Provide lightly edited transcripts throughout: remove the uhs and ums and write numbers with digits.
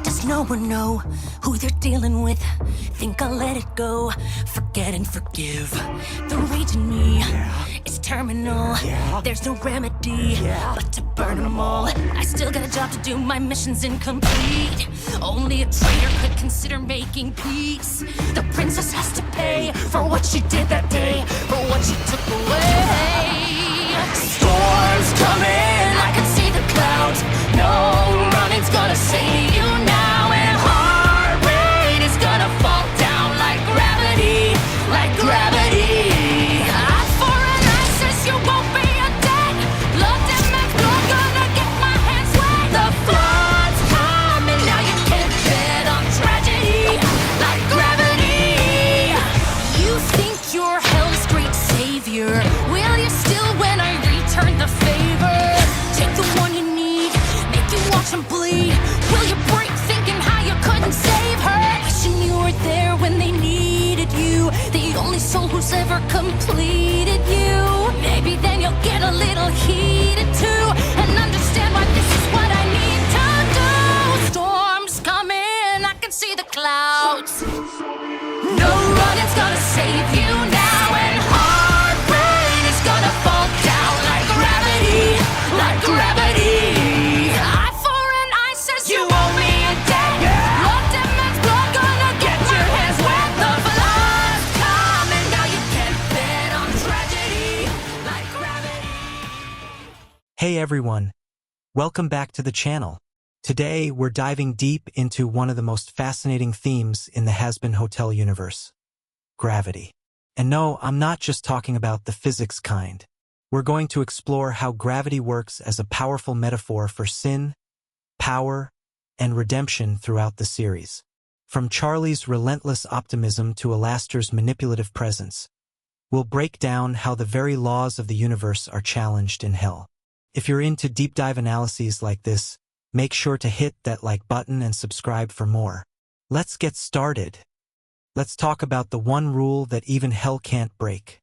Does no one know who they're dealing with? Think I'll let it go, forget and forgive. The rage in me is terminal. There's no remedy but to burn them all. I still got a job to do, my mission's incomplete. Only a traitor could consider making peace. The princess has to pay for what she did that day, for what she took away. Storms coming, I can see the clouds. No running's gonna save you now, and heart rate is gonna fall down like gravity, like gravity. Eye for an eye says you won't be a dead. Blood and man's blood, gonna get my hands wet. The flood's coming, now you can't bet on tragedy, like gravity. You think you're hell's great savior? Will you still when I return the favor? Take the one you need, make you watch him bleed. Will you break thinking how you couldn't save her? Wishing you were there when they needed you, the only soul who's ever completed you. Maybe then you'll get a little heated too, and understand why this is what I need to do. Storms coming, I can see the clouds. No running's gonna save you now, and heart rate is gonna fall down like gravity, like gravity. Eye for an eye says you owe me a debt. Blood and man's blood, gonna get your hands wet. The flood's coming, now you can't bet on tragedy, like gravity. Hey everyone, welcome back to the channel. Today we're diving deep into one of the most fascinating themes in the Hazbin Hotel universe, gravity. And no, I'm not just talking about the physics kind. We're going to explore how gravity works as a powerful metaphor for sin, power, and redemption throughout the series. From Charlie's relentless optimism to Alastor's manipulative presence, we'll break down how the very laws of the universe are challenged in hell. If you're into deep dive analyses like this, make sure to hit that like button and subscribe for more. Let's get started. Let's talk about the one rule that even hell can't break: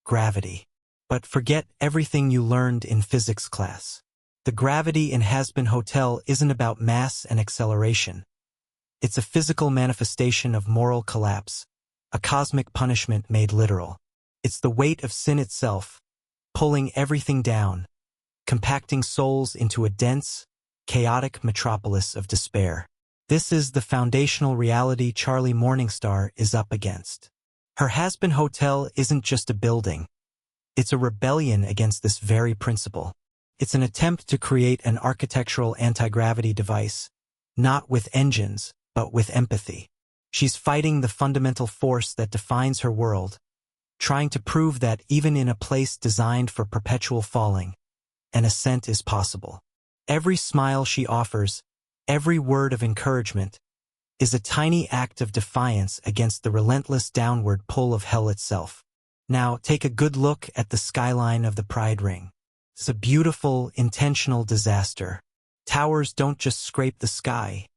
gravity. But forget everything you learned in physics class. The gravity in Hazbin Hotel isn't about mass and acceleration. It's a physical manifestation of moral collapse, a cosmic punishment made literal. It's the weight of sin itself, pulling everything down, compacting souls into a dense, chaotic metropolis of despair. This is the foundational reality Charlie Morningstar is up against. Her Hazbin Hotel isn't just a building. It's a rebellion against this very principle. It's an attempt to create an architectural anti-gravity device, not with engines, but with empathy. She's fighting the fundamental force that defines her world, trying to prove that even in a place designed for perpetual falling, an ascent is possible. Every smile she offers, every word of encouragement, is a tiny act of defiance against the relentless downward pull of hell itself. Now, take a good look at the skyline of the Pride Ring. It's a beautiful, intentional disaster. Towers don't just scrape the sky.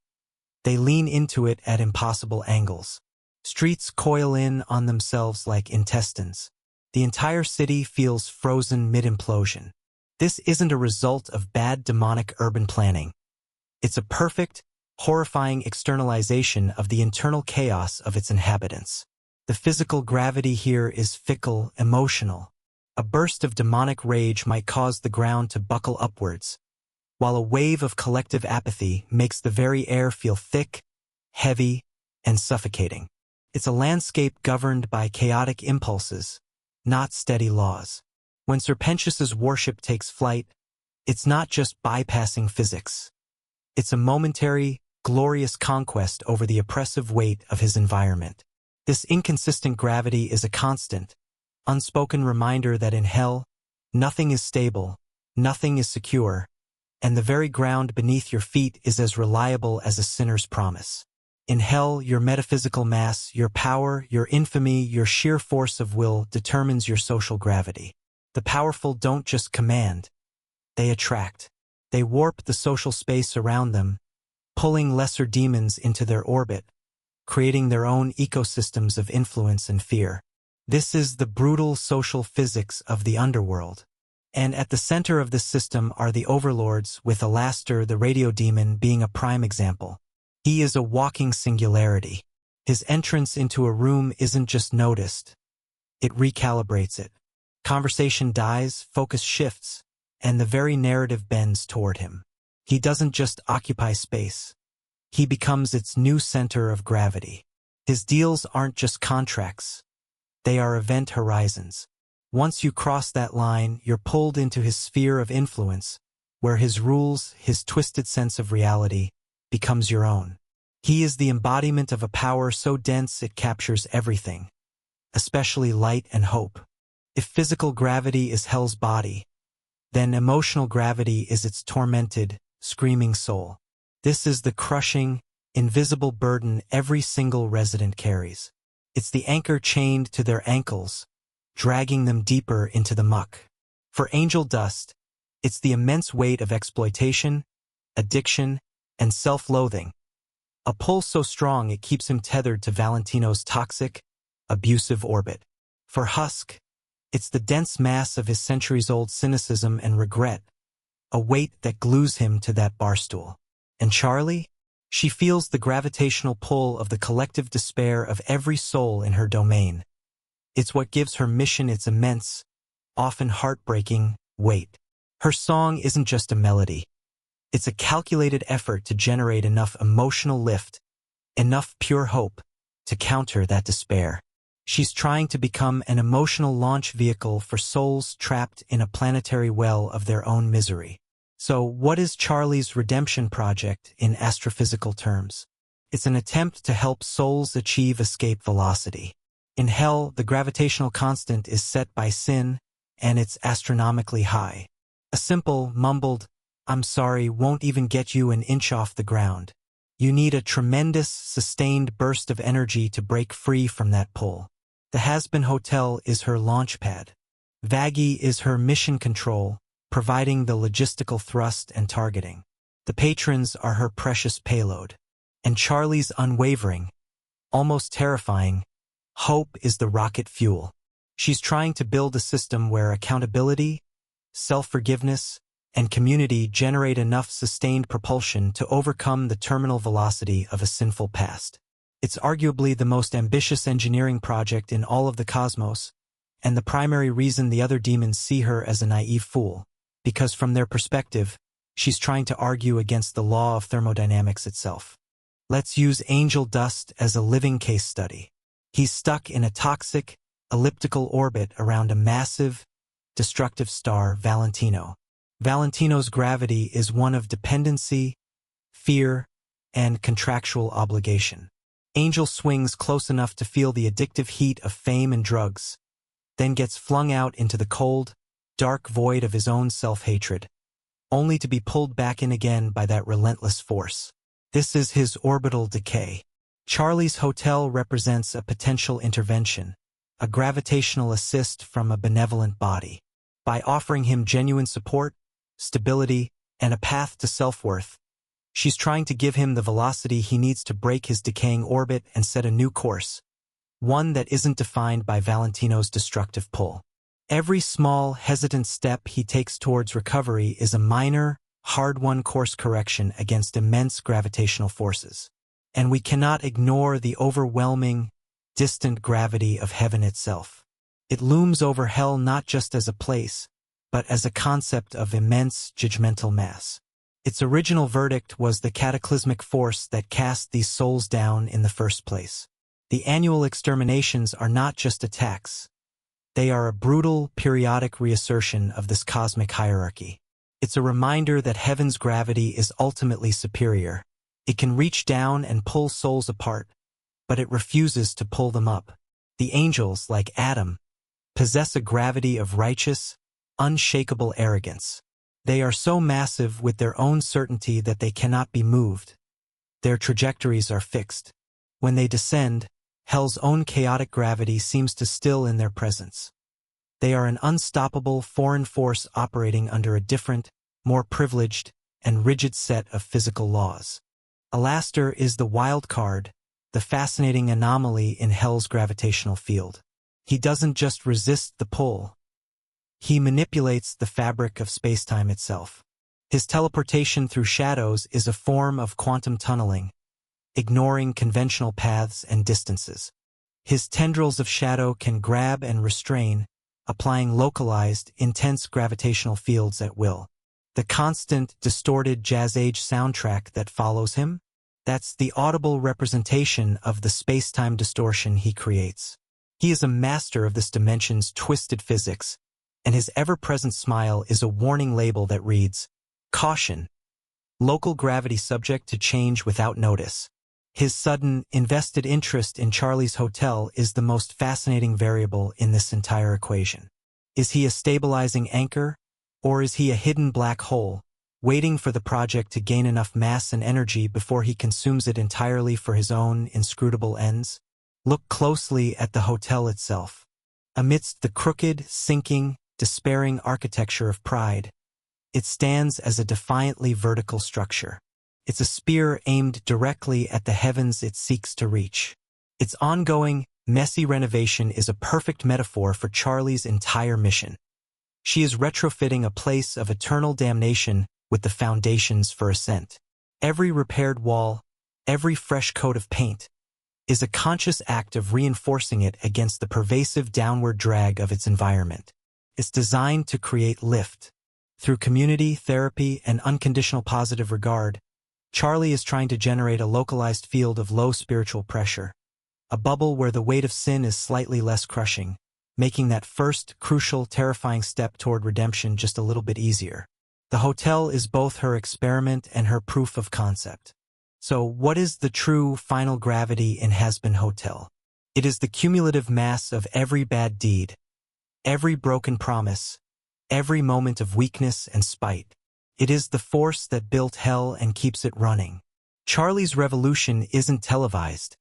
They lean into it at impossible angles. Streets coil in on themselves like intestines. The entire city feels frozen mid-implosion. This isn't a result of bad demonic urban planning. It's a perfect, horrifying externalization of the internal chaos of its inhabitants. The physical gravity here is fickle, emotional. A burst of demonic rage might cause the ground to buckle upwards, while a wave of collective apathy makes the very air feel thick, heavy, and suffocating. It's a landscape governed by chaotic impulses, not steady laws. When Serpentius's warship takes flight, it's not just bypassing physics. It's a momentary, glorious conquest over the oppressive weight of his environment. This inconsistent gravity is a constant, unspoken reminder that in hell, nothing is stable, nothing is secure, and the very ground beneath your feet is as reliable as a sinner's promise. In hell, your metaphysical mass, your power, your infamy, your sheer force of will determines your social gravity. The powerful don't just command, they attract. They warp the social space around them, pulling lesser demons into their orbit, creating their own ecosystems of influence and fear. This is the brutal social physics of the underworld. And at the center of this system are the overlords, with Alastor, the radio demon, being a prime example. He is a walking singularity. His entrance into a room isn't just noticed, it recalibrates it. Conversation dies, focus shifts, and the very narrative bends toward him. He doesn't just occupy space. He becomes its new center of gravity. His deals aren't just contracts. They are event horizons. Once you cross that line, you're pulled into his sphere of influence, where his rules, his twisted sense of reality, becomes your own. He is the embodiment of a power so dense it captures everything, especially light and hope. If physical gravity is hell's body, then emotional gravity is its tormented, screaming soul. This is the crushing, invisible burden every single resident carries. It's the anchor chained to their ankles, dragging them deeper into the muck. For angel dust, it's the immense weight of exploitation, addiction, and self-loathing. A pull so strong it keeps him tethered to Valentino's toxic, abusive orbit. For Husk, it's the dense mass of his centuries-old cynicism and regret, a weight that glues him to that barstool. And Charlie? She feels the gravitational pull of the collective despair of every soul in her domain. It's what gives her mission its immense, often heartbreaking, weight. Her song isn't just a melody. It's a calculated effort to generate enough emotional lift, enough pure hope, to counter that despair. She's trying to become an emotional launch vehicle for souls trapped in a planetary well of their own misery. So, what is Charlie's redemption project in astrophysical terms? It's an attempt to help souls achieve escape velocity. In hell, the gravitational constant is set by sin, and it's astronomically high. A simple, mumbled, "I'm sorry" won't even get you an inch off the ground. You need a tremendous, sustained burst of energy to break free from that pull. The Hazbin Hotel is her launch pad. Vaggie is her mission control, providing the logistical thrust and targeting. The patrons are her precious payload. And Charlie's unwavering, almost terrifying, hope is the rocket fuel. She's trying to build a system where accountability, self-forgiveness, and community generate enough sustained propulsion to overcome the terminal velocity of a sinful past. It's arguably the most ambitious engineering project in all of the cosmos, and the primary reason the other demons see her as a naive fool, because from their perspective, she's trying to argue against the law of thermodynamics itself. Let's use Angel Dust as a living case study. He's stuck in a toxic, elliptical orbit around a massive, destructive star, Valentino. Valentino's gravity is one of dependency, fear, and contractual obligation. Angel swings close enough to feel the addictive heat of fame and drugs, then gets flung out into the cold, dark void of his own self-hatred, only to be pulled back in again by that relentless force. This is his orbital decay. Charlie's hotel represents a potential intervention, a gravitational assist from a benevolent body. By offering him genuine support, stability, and a path to self-worth, she's trying to give him the velocity he needs to break his decaying orbit and set a new course, one that isn't defined by Valentino's destructive pull. Every small, hesitant step he takes towards recovery is a minor, hard-won course correction against immense gravitational forces. And we cannot ignore the overwhelming, distant gravity of heaven itself. It looms over hell not just as a place, but as a concept of immense judgmental mass. Its original verdict was the cataclysmic force that cast these souls down in the first place. The annual exterminations are not just attacks. They are a brutal, periodic reassertion of this cosmic hierarchy. It's a reminder that heaven's gravity is ultimately superior. It can reach down and pull souls apart, but it refuses to pull them up. The angels, like Adam, possess a gravity of righteous, unshakable arrogance. They are so massive with their own certainty that they cannot be moved. Their trajectories are fixed. When they descend, hell's own chaotic gravity seems to still in their presence. They are an unstoppable foreign force operating under a different, more privileged, and rigid set of physical laws. Alastor is the wild card, the fascinating anomaly in hell's gravitational field. He doesn't just resist the pull. he manipulates the fabric of space-time itself. His teleportation through shadows is a form of quantum tunneling, ignoring conventional paths and distances. His tendrils of shadow can grab and restrain, applying localized, intense gravitational fields at will. The constant, distorted jazz-age soundtrack that follows him? That's the audible representation of the space-time distortion he creates. He is a master of this dimension's twisted physics, and his ever-present smile is a warning label that reads, "Caution. Local gravity subject to change without notice." His sudden, invested interest in Charlie's hotel is the most fascinating variable in this entire equation. Is he a stabilizing anchor, or is he a hidden black hole, waiting for the project to gain enough mass and energy before he consumes it entirely for his own inscrutable ends? Look closely at the hotel itself. Amidst the crooked, sinking, despairing architecture of pride, it stands as a defiantly vertical structure. It's a spear aimed directly at the heavens it seeks to reach. Its ongoing, messy renovation is a perfect metaphor for Charlie's entire mission. She is retrofitting a place of eternal damnation with the foundations for ascent. Every repaired wall, every fresh coat of paint, is a conscious act of reinforcing it against the pervasive downward drag of its environment. It's designed to create lift. Through community, therapy, and unconditional positive regard, Charlie is trying to generate a localized field of low spiritual pressure, a bubble where the weight of sin is slightly less crushing, making that first, crucial, terrifying step toward redemption just a little bit easier. The hotel is both her experiment and her proof of concept. So, what is the true final gravity in Hazbin Hotel? It is the cumulative mass of every bad deed, every broken promise, every moment of weakness and spite. It is the force that built hell and keeps it running. Charlie's revolution isn't televised.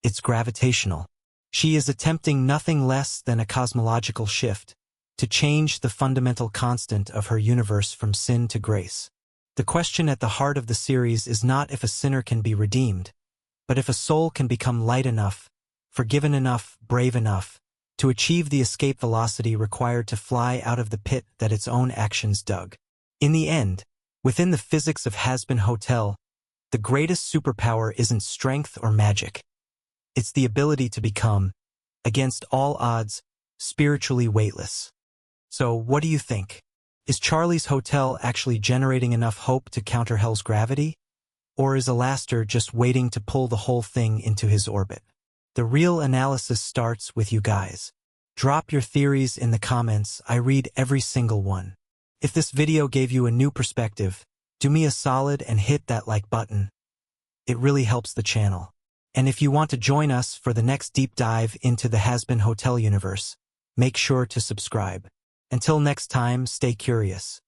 It's gravitational. She is attempting nothing less than a cosmological shift to change the fundamental constant of her universe from sin to grace. The question at the heart of the series is not if a sinner can be redeemed, but if a soul can become light enough, forgiven enough, brave enough, to achieve the escape velocity required to fly out of the pit that its own actions dug. In the end, within the physics of Hazbin Hotel, the greatest superpower isn't strength or magic. It's the ability to become, against all odds, spiritually weightless. So, what do you think? Is Charlie's hotel actually generating enough hope to counter hell's gravity? Or is Alastor just waiting to pull the whole thing into his orbit? The real analysis starts with you guys. Drop your theories in the comments. I read every single one. If this video gave you a new perspective, do me a solid and hit that like button. It really helps the channel. And if you want to join us for the next deep dive into the Hazbin Hotel universe, make sure to subscribe. Until next time, stay curious.